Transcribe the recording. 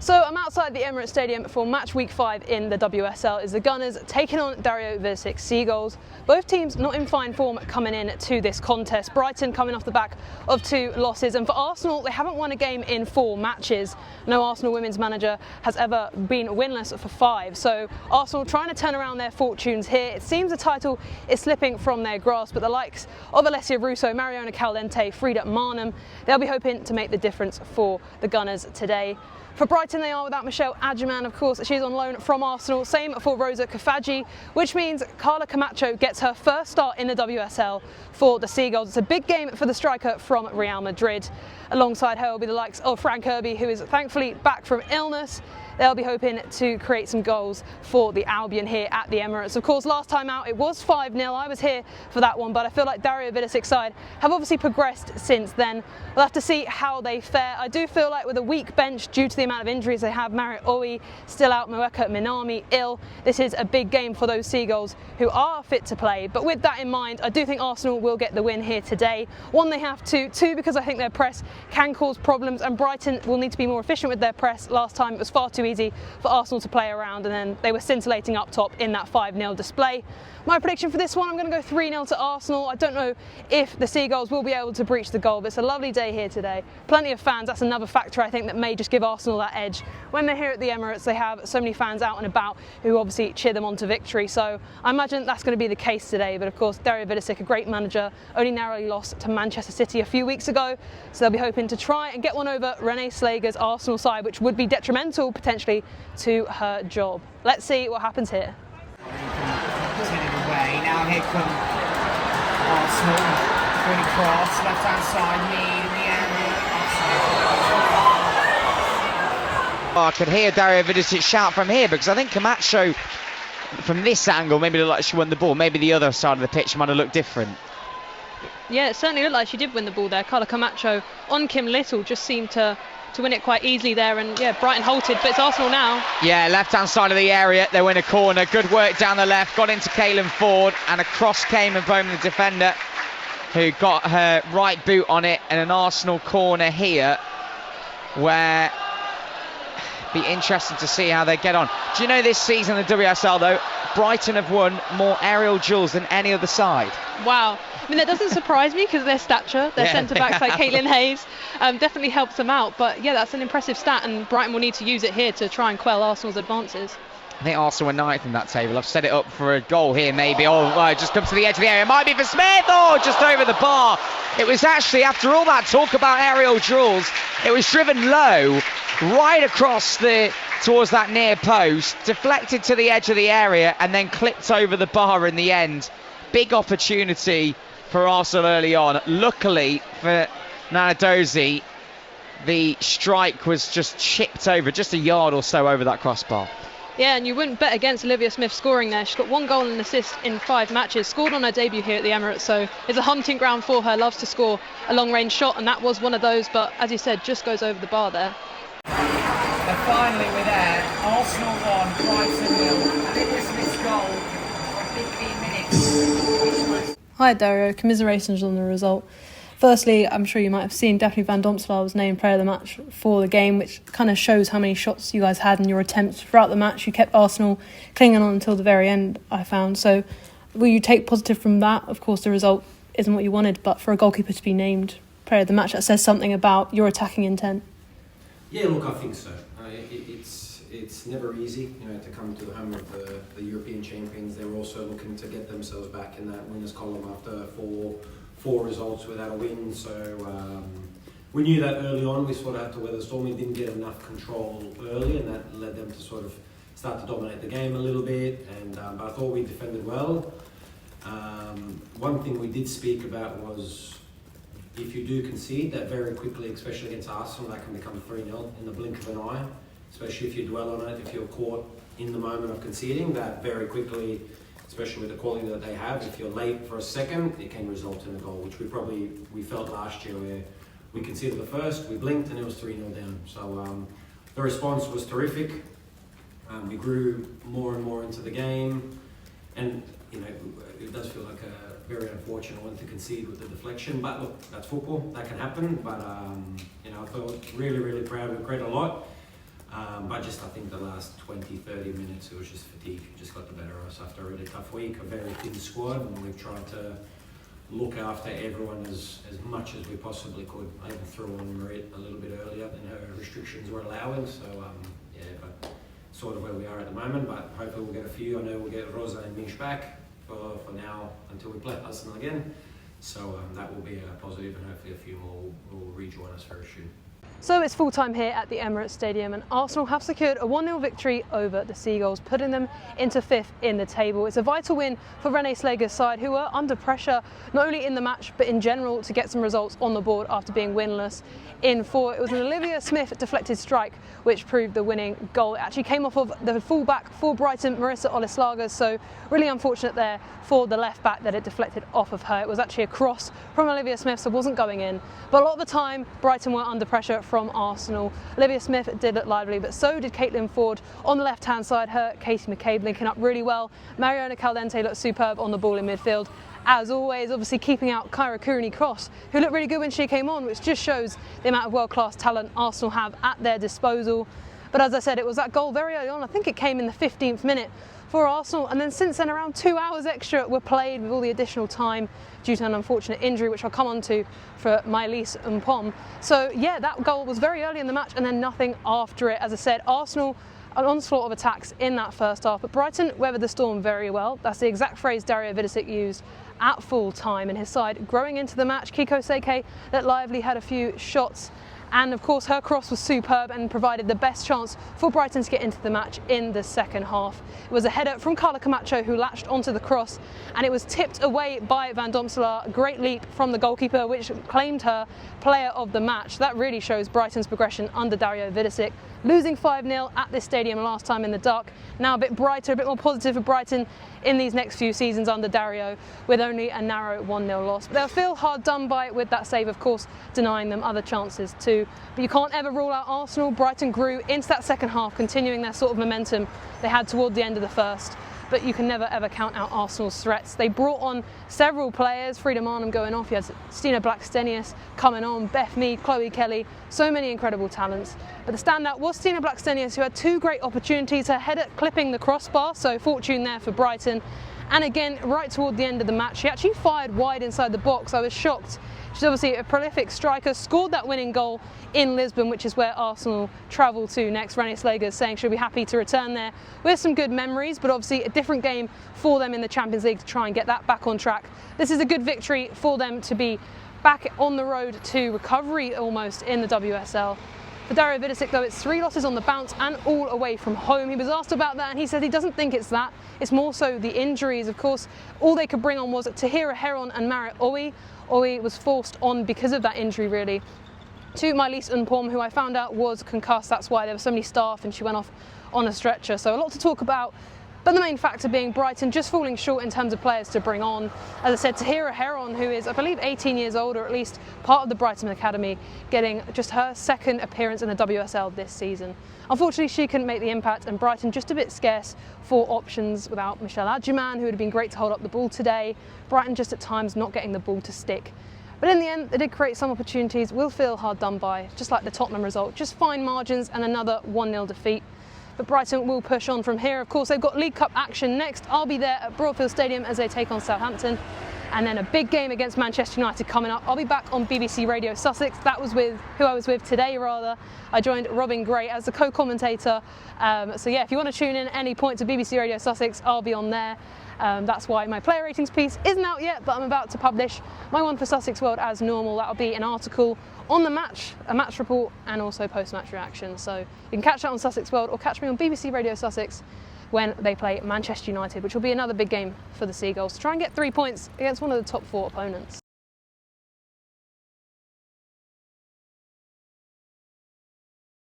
So I'm outside the Emirates Stadium for match week 5 in the WSL as the Gunners taking on Dario Vidošić Seagulls. Both teams not in fine form coming in to this contest. Brighton coming off the back of 2 losses, and for Arsenal, they haven't won a game in 4 matches. No Arsenal women's manager has ever been winless for 5. So Arsenal trying to turn around their fortunes here. It seems the title is slipping from their grasp, but the likes of Alessia Russo, Mariona Caldente, Frida Marnham, they'll be hoping to make the difference for the Gunners today. For Brighton, they are without Michelle Adjeman, of course. She's on loan from Arsenal. Same for Rosa Kafaji, which means Carla Camacho gets her first start in the WSL for the Seagulls. It's a big game for the striker from Real Madrid. Alongside her will be the likes of Fran Kirby, who is thankfully back from illness. They'll be hoping to create some goals for the Albion here at the Emirates. Of course, last time out it was 5-0. I was here for that one, but I feel like Dario Vidošić side have obviously progressed since then. We'll have to see how they fare. I do feel like with a weak bench due to the amount of injuries they have, Mariette Owi still out, Moeka Minami ill, this is a big game for those Seagulls who are fit to play. But with that in mind, I do think Arsenal will get the win here today. 1, they have to. 2, because I think their press can cause problems, and Brighton will need to be more efficient with their press. Last time it was far too easy for Arsenal to play around, and then they were scintillating up top in that 5-0 display. My prediction for this one, I'm going to go 3-0 to Arsenal. I don't know if the Seagulls will be able to breach the goal, but it's a lovely day here today. Plenty of fans, that's another factor I think that may just give Arsenal that edge. When they're here at the Emirates, they have so many fans out and about who obviously cheer them on to victory, so I imagine that's going to be the case today. But of course, Dario Vidošić, a great manager, only narrowly lost to Manchester City a few weeks ago, so they'll be hoping to try and get one over Renee Slager's Arsenal side, which would be detrimental potentially to her job. Let's see what happens here. Away. Now here come Arsenal, going across, left hand side, Mead in the area. I could hear Dario Vidošić shout from here, because I think Camacho from this angle maybe looked like she won the ball. Maybe the other side of the pitch might have looked different. Yeah, it certainly looked like she did win the ball there. Carla Camacho on Kim Little just seemed to win it quite easily there, and yeah, Brighton halted, but it's Arsenal now. Yeah, left-hand side of the area, they win a corner. Good work down the left, got into Caelan Ford, and across came and Bowman, the defender, who got her right boot on it, and an Arsenal corner here, where be interesting to see how they get on. Do you know this season in the WSL though, Brighton have won more aerial duels than any other side? Wow. I mean, that doesn't surprise me because their stature, their centre-backs like Caitlin Hayes definitely helps them out. But yeah, that's an impressive stat, and Brighton will need to use it here to try and quell Arsenal's advances. I think Arsenal were 9th in that table. I've set it up for a goal here maybe. Just comes to the edge of the area. It might be for Smith. Just over the bar. It was actually, after all that talk about aerial duels, it was driven low, right across towards that near post, deflected to the edge of the area, and then clipped over the bar in the end. Big opportunity for Arsenal early on. Luckily for Nanadozi, the strike was just chipped over, just a yard or so over that crossbar. Yeah, and you wouldn't bet against Olivia Smith scoring there. She's got 1 goal and an assist in 5 matches, scored on her debut here at the Emirates, so it's a hunting ground for her. Loves to score a long-range shot, and that was one of those, but as you said, just goes over the bar there. And finally we're there. Arsenal 1, Brighton 0. Olivia Smith's goal for 15 minutes. Hi Dario, commiserations on the result. Firstly, I'm sure you might have seen definitely Van Domselaar was named player of the match for the game, which kind of shows how many shots you guys had in your attempts throughout the match. You kept Arsenal clinging on until the very end, I found. So will you take positive from that? Of course, the result isn't what you wanted, but for a goalkeeper to be named player of the match, that says something about your attacking intent. Yeah, look, I think so. It's never easy, to come to the home of the European champions. They're also looking to get themselves back in that winners column after four results without a win. So we knew that early on. We sort of had to weather the storm. We didn't get enough control early, and that led them to sort of start to dominate the game a little bit. And but I thought we defended well. One thing we did speak about was, if you do concede, that very quickly, especially against Arsenal, that can become 3-0 in the blink of an eye, especially if you dwell on it, if you're caught in the moment of conceding, that very quickly, especially with the quality that they have, if you're late for a second, it can result in a goal, which we felt last year, where we conceded the first, we blinked, and it was 3-0 down. So the response was terrific. We grew more and more into the game, and it does feel like a very unfortunate one to concede with the deflection, but look, that's football, that can happen. But I felt really, really proud. We created a lot. But I think the last 20-30 minutes, it was just fatigue. It just got the better of us after a really tough week, a very thin squad, and we've tried to look after everyone as much as we possibly could. I even threw on Marit a little bit earlier than her restrictions were allowing, so but sort of where we are at the moment, but hopefully we'll get a few. I know we'll get Rosa and Mish back for now until we play Arsenal again, so that will be a positive, and hopefully a few more will rejoin us very soon. So it's full time here at the Emirates Stadium, and Arsenal have secured a 1-0 victory over the Seagulls, putting them into 5th in the table. It's a vital win for René Slager's side, who were under pressure not only in the match but in general to get some results on the board after being winless in 4. It was an Olivia Smith deflected strike which proved the winning goal. It actually came off of the full-back for Brighton, Marissa Oleslager, so really unfortunate there for the left back that it deflected off of her. It was actually a cross from Olivia Smith, so it wasn't going in. But a lot of the time, Brighton were under pressure from Arsenal. Olivia Smith did look lively, but so did Caitlin Ford on the left-hand side. Her, Katie McCabe linking up really well. Mariona Caldente looked superb on the ball in midfield. As always, obviously keeping out Kyra Cooney-Cross, who looked really good when she came on, which just shows the amount of world-class talent Arsenal have at their disposal. But as I said, it was that goal very early on. I think it came in the 15th minute for Arsenal, and then since then around 2 hours extra were played with all the additional time due to an unfortunate injury, which I'll come on to for Mylis Mpom. So yeah, that goal was very early in the match and then nothing after it. As I said, Arsenal, an onslaught of attacks in that first half, but Brighton weathered the storm very well. That's the exact phrase Dario Vidošić used at full time, and his side growing into the match. Kiko Seke looked lively, had a few shots, and of course her cross was superb and provided the best chance for Brighton to get into the match in the second half. It was a header from Carla Camacho who latched onto the cross, and it was tipped away by Van Domselaar. Great leap from the goalkeeper, which claimed her player of the match. That really shows Brighton's progression under Dario Vidošić. Losing 5-0 at this stadium last time in the dark, now a bit brighter, a bit more positive for Brighton in these next few seasons under Dario, with only a narrow 1-0 loss. But they'll feel hard done by with that save, of course, denying them other chances too. But you can't ever rule out Arsenal. Brighton grew into that second half, continuing their sort of momentum they had toward the end of the first. But you can never ever count out Arsenal's threats. They brought on several players, Frida Marnham going off, you had Stina Blackstenius coming on, Beth Mead, Chloe Kelly, so many incredible talents. But the standout was Stina Blackstenius, who had 2 great opportunities, her header clipping the crossbar, so fortune there for Brighton. And again, right toward the end of the match, she actually fired wide inside the box. I was shocked. She's obviously a prolific striker, scored that winning goal in Lisbon, which is where Arsenal travel to next. René Slager is saying she'll be happy to return there with some good memories, but obviously a different game for them in the Champions League to try and get that back on track. This is a good victory for them to be back on the road to recovery almost in the WSL. For Dario Vidošić, though, it's 3 losses on the bounce and all away from home. He was asked about that and he said he doesn't think it's that. It's more so the injuries. Of course, all they could bring on was Tahira Heron and Marit Owi. Owi was forced on because of that injury, really, to Mylis Mpom, who I found out was concussed. That's why there were so many staff and she went off on a stretcher. So a lot to talk about. But the main factor being Brighton just falling short in terms of players to bring on. As I said, Tahira Heron, who is, I believe, 18 years old, or at least part of the Brighton Academy, getting just her second appearance in the WSL this season. Unfortunately, she couldn't make the impact, and Brighton just a bit scarce for options without Michelle Adjuman, who would have been great to hold up the ball today. Brighton just at times not getting the ball to stick. But in the end, they did create some opportunities. Will feel hard done by, just like the Tottenham result. Just fine margins and another 1-0 defeat. But Brighton will push on from here. Of course, they've got League Cup action next. I'll be there at Broadfield Stadium as they take on Southampton. And then a big game against Manchester United coming up. I'll be back on BBC Radio Sussex. That was with who I was with today, rather. I joined Robin Gray as the co-commentator. So yeah, if you want to tune in at any point to BBC Radio Sussex, I'll be on there. That's why my player ratings piece isn't out yet, but I'm about to publish my one for Sussex World as normal. That'll be an article on the match, a match report, and also post-match reaction. So you can catch that on Sussex World or catch me on BBC Radio Sussex when they play Manchester United, which will be another big game for the Seagulls to try and get 3 points against one of the top 4 opponents.